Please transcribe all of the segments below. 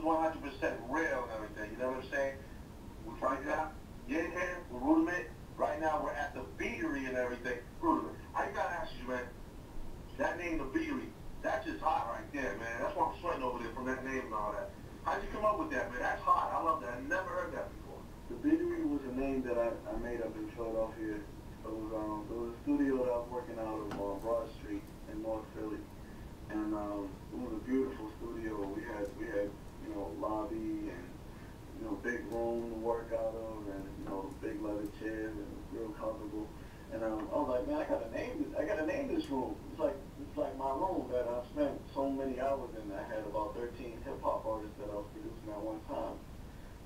100% real and everything. You know what I'm saying? Right now, you're in here with Rudament. Right now, we're at the beatery and everything. Rudament, I gotta ask you, man. That name, the beatery, that's just hot right there, man. That's why I'm sweating over there from that name and all that. How'd you come up with that, man? That's hot. I love that. I never heard that before. The beatery was a name that I made up in Philadelphia. It was a studio that I was working out of Broad Street in North Philly, and it was a beautiful studio. We had lobby and big room to work out of, and big leather chairs and real comfortable. And I was like, man, I gotta name this room. It's like my room that I've spent so many hours in. I had about 13 hip hop artists that I was producing at one time,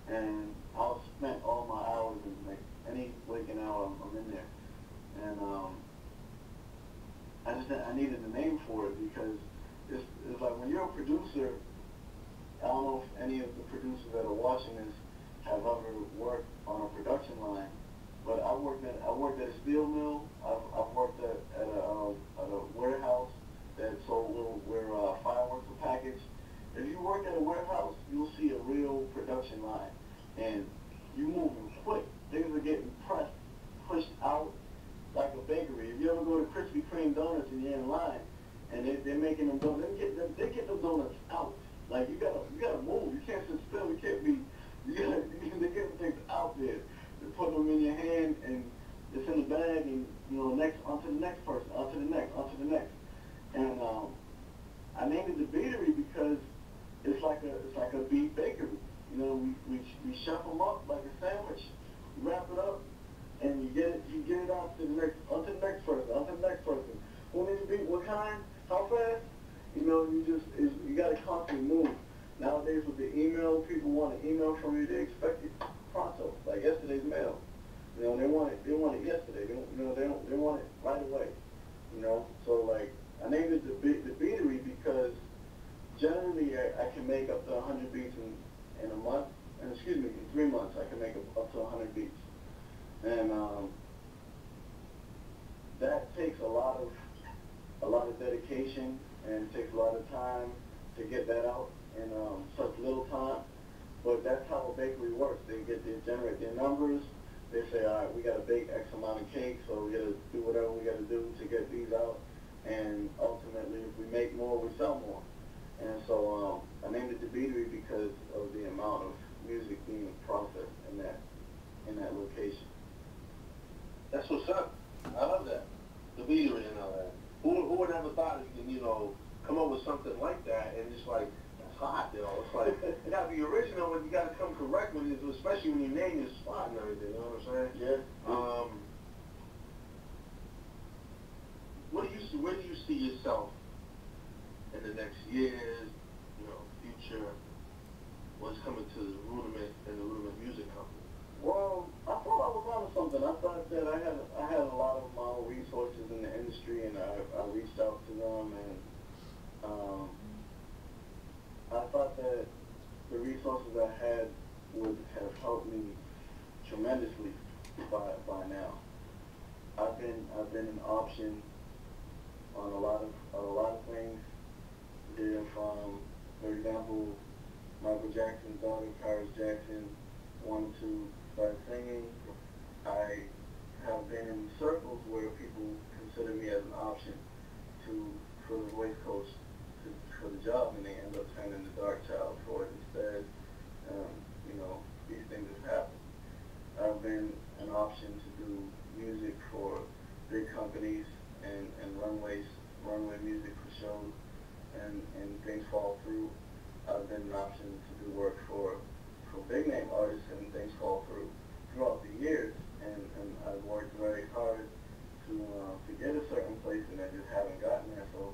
and I spent all my hours in, like, any waking hour I'm in there. And I needed a name for it because it's like when you're a producer. I don't know if any of the producers that are watching this have ever worked on a production line, but I worked at a steel mill. I've worked at a warehouse that sold where fireworks were packaged. If you work at a warehouse, you'll see a real production line, and you moving quick. Things are getting pressed, pushed out like a bakery. If you ever go to Krispy Kreme donuts and you're in line, and they're making them donuts, they get them donuts out. Like you gotta move. You can't sit still. You can't be. They're getting things out there. They put them in your hand, and it's in the bag, and next onto the next person, onto the next. And I named it the Beatery because it's like a beat bakery. We chef them up like a sandwich, you wrap it up, and you get it out to the next, onto the next person. Who needs to beat? What kind? How fast? You got to constantly move. Nowadays with the email, people want an email from you. They expect it pronto, like yesterday's mail. They want it yesterday. They want it right away. So like I named it the Beatery because generally I can make up to 100 beats in a month. And in 3 months I can make up to 100 beats. And that takes a lot of dedication. And it takes a lot of time to get that out in such little time. But that's how a bakery works. They generate their numbers. They say, all right, we got to bake X amount of cake, so we got to do whatever we got to do to get these out. And ultimately, if we make more, we sell more. And so I named it the Beatery because of the amount of music being processed in that location. That's what's up. I love that. The Beatery and all that. Who would ever thought you can, come up with something like that, and it's like, that's hot, It's like, you gotta be original, and you gotta come correct with it, especially when you name your spot and everything, you know what I'm saying? Yeah. Where do you see yourself in the next years, future, what's coming to the Rudament and the Rudament Music Company? Well, I thought I was onto something. I thought that I had a lot of my own resources in the industry, and I reached out to them, and I thought that the resources I had would have helped me tremendously by now. I've been an option on a lot of things. There from, for example, Michael Jackson's daughter, Paris Jackson, wanted to start singing. I have been in circles where people consider me as an option for the voice coach for the job, and they end up turning the dark child for it instead. These things have happened. I've been an option to do music for big companies and runway music for shows, and things fall through. I've been an option to do work for big name artists, and things fall through throughout the years, and I've worked very hard to get a certain place, and I just haven't gotten there. So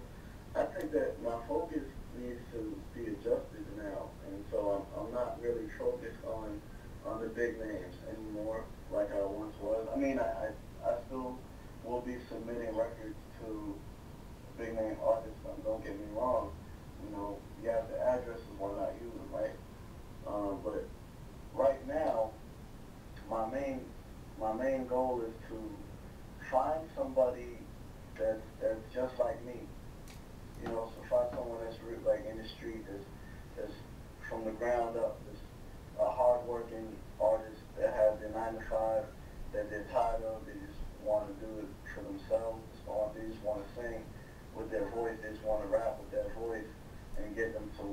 I think that my focus needs to be adjusted now, and so I'm not really focused on the big names anymore like I once was. I mean, I still will be submitting records to big name artists. Don't get me wrong. You have the addresses, why not use them, right? the ground up. It's a hard-working artist that has their 9 to 5 that they're tired of. They just want to do it for themselves. They just want to sing with their voice. They just want to rap with their voice and get them to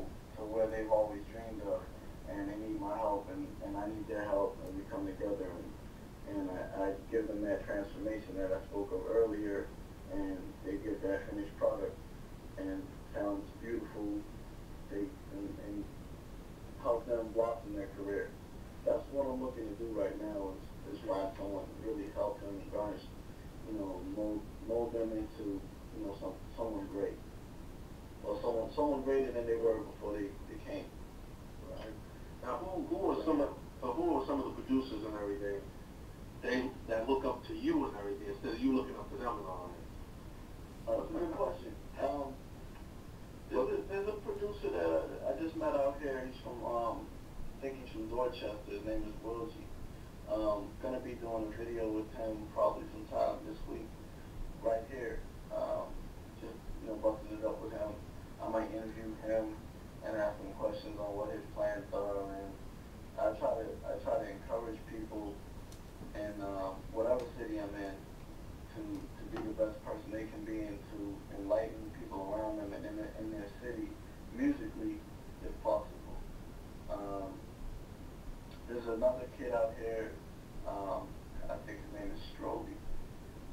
where they've always dreamed of. And they need my help, and I need their help, and we come together, and I give them that transformation that I spoke of earlier, and they get that finished product, and sounds beautiful, and help them blossom their career. That's what I'm looking to do right now, is find someone to really help them garnish, mold them into, someone great. Or someone greater than they were before they came. Right. Now, who are some of the producers and everything that look up to you and everything instead of you looking up to them and all that? That's a good question. There's a producer that I just met out here. He's from I think he's from Dorchester. His name is Wilgie. Gonna be doing a video with him probably sometime this week, right here. Just busting it up with him. I might interview him and ask him questions on what his plans are, and I try to encourage people in whatever city I'm in to be the best person they can be, and to enlighten people around them and in their city musically, if possible. There's another kid out here. I think his name is Stroby.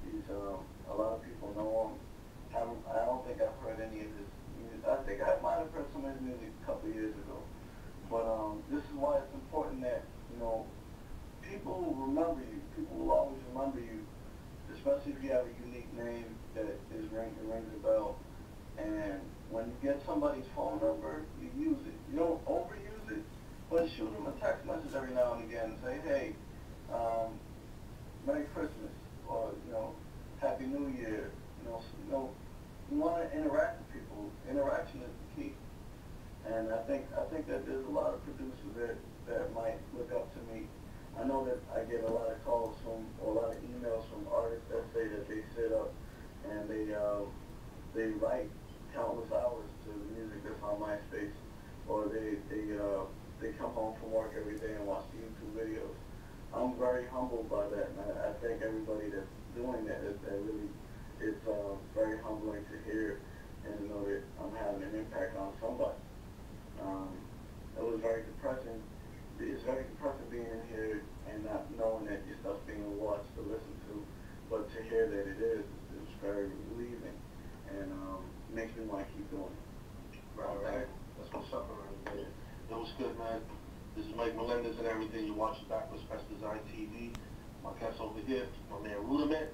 He's a lot of people know him. I don't think I've heard any of his music. I think I might have heard some of his music a couple of years ago. But this is why it's important that, people will remember you. People will always remember you, especially if you have a unique name that rings a bell. And when you get somebody's phone number, you use it. You don't overuse it, but shoot them a text message every now and again and say, hey, Merry Christmas, or, Happy New Year. You want to interact with people. Interaction is the key. And I think that there's a lot of producers that might look up to me. I know that I get a lot of calls or a lot of emails from artists that say that they sit up and they write countless hours to the music that's on MySpace, or they come home from work every day and watch YouTube videos. I'm very humbled by that, and I thank everybody that's doing that. It's very humbling to hear and to know that I'm having an impact on somebody. It was very depressing. It's very depressing being in here and not knowing that your stuff's being watched or listened to, but to hear that it is very relieving, and makes me want to keep doing it. Right. That's what's up around here. That was good, man. This is Mike Melendez and everything. You're watching Backwards Pesters ITV. My guest over here, my man Rudament.